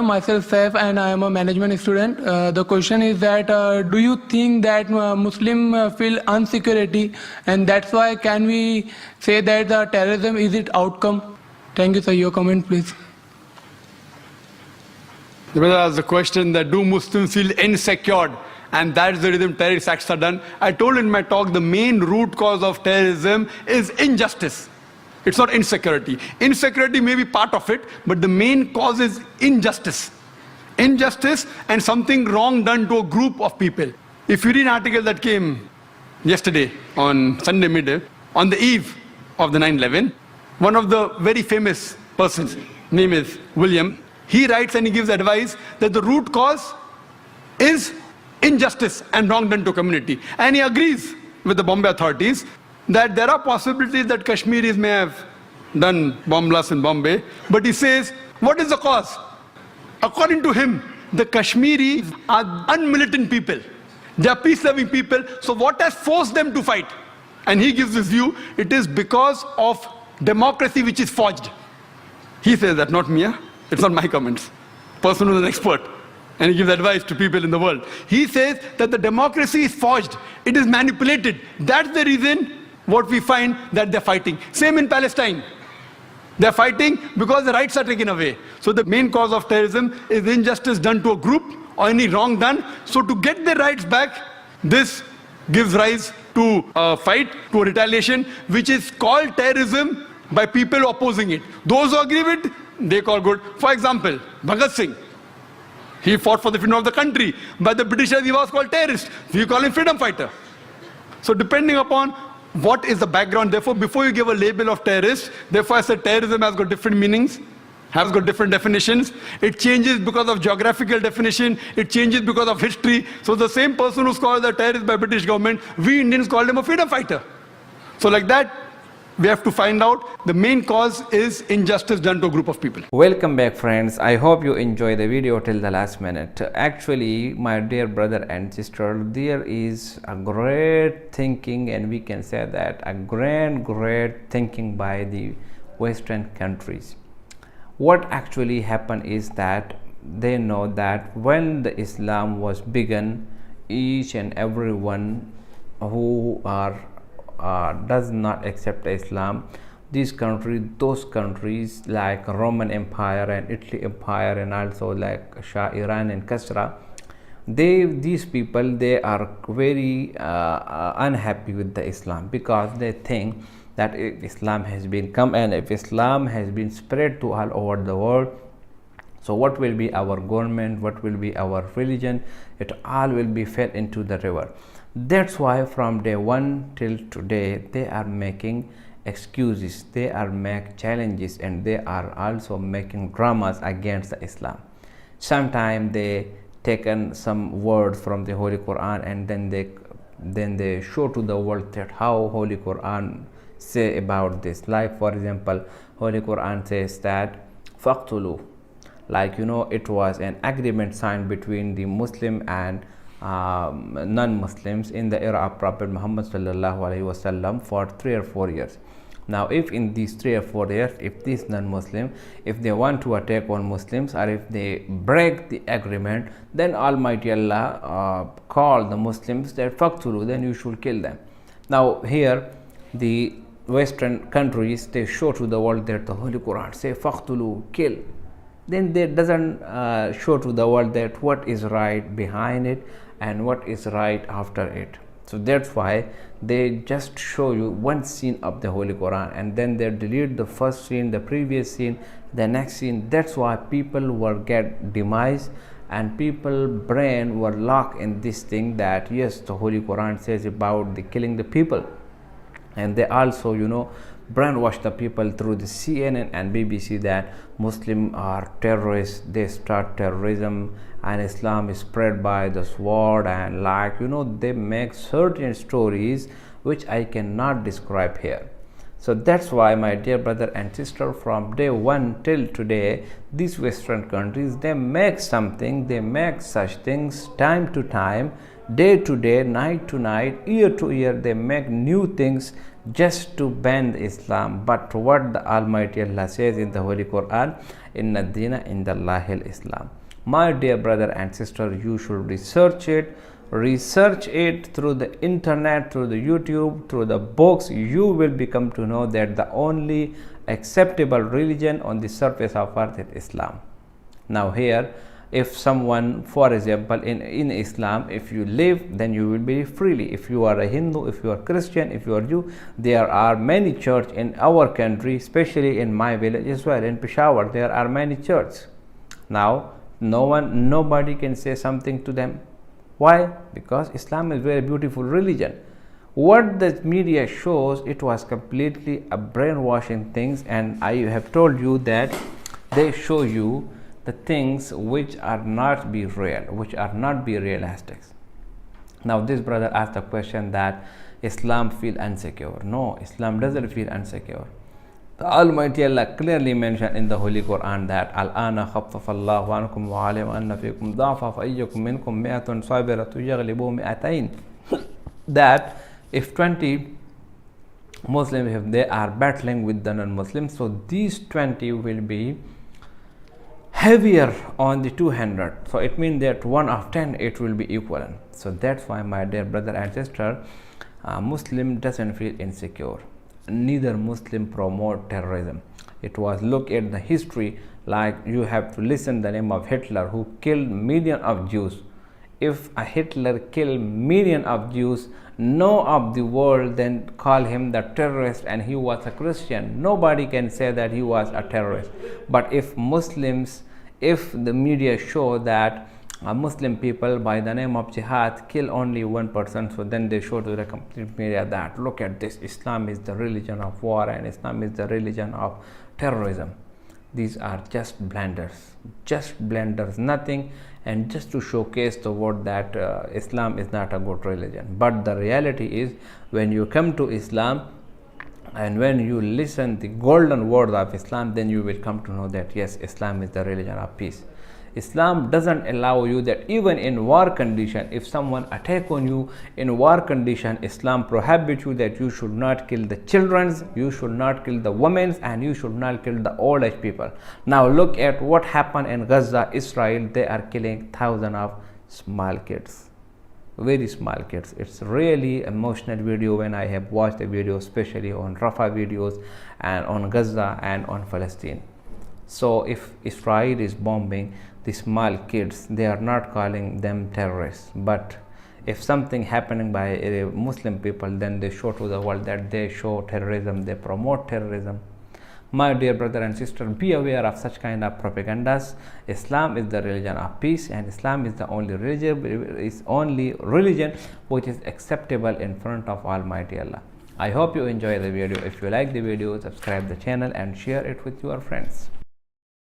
Myself Saif and I am a management student. The question is that do you think that Muslim feel insecurity and that's why can we say that the terrorism is its outcome? Thank you sir, your comment please. The brother asked the question that do Muslims feel insecure and that's the reason terrorist acts are done. I told in my talk the main root cause of terrorism is injustice. It's not insecurity. Insecurity may be part of it, but the main cause is injustice. Injustice and something wrong done to a group of people. If you read an article that came yesterday on Sunday midday, on the eve of the 9/11, one of the very famous persons, name is William, he writes and he gives advice that the root cause is injustice and wrong done to community. And he agrees with the Bombay authorities that there are possibilities that Kashmiris may have done bomb blasts in Bombay, but he says, what is the cause? According to him, the Kashmiris are unmilitant people. They are peace-loving people, so what has forced them to fight? And he gives this view, it is because of democracy which is forged. He says that, not me, it's not my comments. Person who is an expert. And he gives advice to people in the world. He says that the democracy is forged, it is manipulated. That's the reason what we find that they're fighting. Same in Palestine. They're fighting because the rights are taken away. So the main cause of terrorism is injustice done to a group or any wrong done. So to get their rights back, this gives rise to a fight, to a retaliation, which is called terrorism by people opposing it. Those who agree with it, they call good. For example, Bhagat Singh. He fought for the freedom of the country. By the Britishers, he was called terrorist. We call him freedom fighter. So depending upon what is the background, therefore, before you give a label of terrorist, therefore I said terrorism has got different meanings, has got different definitions. It changes because of geographical definition, it changes because of history. So the same person who's called a terrorist by British government, we Indians called him a freedom fighter. So like that, we have to find out the main cause is injustice done to a group of people. Welcome back friends. I hope you enjoy the video till the last minute. Actually, my dear brother and sister, there is a great thinking, and we can say that a great thinking by the Western countries. What actually happened is that they know that when the Islam was begun, each and everyone who does not accept Islam, these countries, those countries like Roman Empire and Italy Empire and also like Shah Iran and Kasra, these people, they are very unhappy with the Islam because they think that if Islam has been come and if Islam has been spread to all over the world, so what will be our government, what will be our religion? It all will be fell into the river. That's why from day one till today they are making excuses, they are making challenges, and they are also making dramas against the Islam. Sometimes they taken some words from the Holy Quran and then they show to the world that how Holy Quran say about this. Like for example, Holy Quran says that faqtulu, like it was an agreement signed between the Muslim and non-Muslims in the era of Prophet Muhammad sallallahu alaihi wasallam for 3 or 4 years. Now if in these 3 or 4 years, if these non-Muslim, if they want to attack on Muslims or if they break the agreement, then Almighty Allah call the Muslims that faqtulu, then you should kill them. Now here the Western countries, they show to the world that the Holy Quran say faqtulu, kill. Then they doesn't show to the world that what is right behind it and what is right after it. So that's why they just show you one scene of the Holy Quran and then they delete the first scene, the previous scene, the next scene. That's why people were get demised and people brain were locked in this thing that yes, the Holy Quran says about the killing the people. And they also brainwash the people through the CNN and BBC that Muslims are terrorists, they start terrorism and Islam is spread by the sword, and they make certain stories which I cannot describe here. So that's why my dear brother and sister, from day one till today, these Western countries, they make something, they make such things time to time, day to day, night to night, year to year. They make new things, just to ban Islam. But what the Almighty Allah says in the Holy Quran, inna dina indallahi Islam. My dear brother and sister, you should research it through the internet, through the YouTube, through the books. You will become to know that the only acceptable religion on the surface of earth is Islam. Now here, if someone, for example, in Islam, if you live, then you will be freely. If you are a Hindu, if you are Christian, if you are Jew, there are many churches in our country, especially in my village as well, in Peshawar, there are many churches. Now nobody can say something to them. Why? Because Islam is very beautiful religion. What the media shows, it was completely a brainwashing things, and I have told you that they show you the things which are not be real, which are not be realistic. Now this brother asked the question that Islam feel insecure. No, Islam doesn't feel insecure. The Almighty Allah clearly mentioned in the Holy Quran that Al-ana khaffafa Allahu ankum wa alima anna fikum da'fa fa ayyakum minkum mi'atun sabiratu yaghlibu mi'atayn. That if 20 Muslims, if they are battling with the non-Muslims, so these 20 will be heavier on the 200. So it means that 1 of 10 it will be equivalent. So that's why, my dear brother and sister, Muslim doesn't feel insecure. Neither Muslim promote terrorism. It was, look at the history, like you have to listen the name of Hitler, who killed millions of Jews. If a Hitler killed millions of Jews, no of the world then call him the terrorist, and he was a Christian. Nobody can say that he was a terrorist. But if Muslims, if the media show that Muslim people by the name of jihad kill only 1%, so then they show to the complete media that look at this, Islam is the religion of war and Islam is the religion of terrorism. These are just blunders, nothing, and just to showcase the word that Islam is not a good religion. But the reality is, when you come to Islam and when you listen the golden word of Islam, then you will come to know that yes, Islam is the religion of peace. Islam doesn't allow you that even in war condition, if someone attack on you in war condition, Islam prohibits you that you should not kill the children, you should not kill the women, and you should not kill the old age people. Now look at what happened in Gaza, Israel. They are killing thousands of small kids, very small kids. It's really emotional video when I have watched the video, especially on Rafah videos and on Gaza and on Palestine. So if Israel is bombing the small kids, they are not calling them terrorists. But if something happening by Muslim people, then they show to the world that they show terrorism, they promote terrorism. My dear brother and sister, be aware of such kind of propagandas. Islam is the religion of peace, and Islam is the only religion which is acceptable in front of Almighty Allah. I hope you enjoy the video. If you like the video, subscribe the channel and share it with your friends.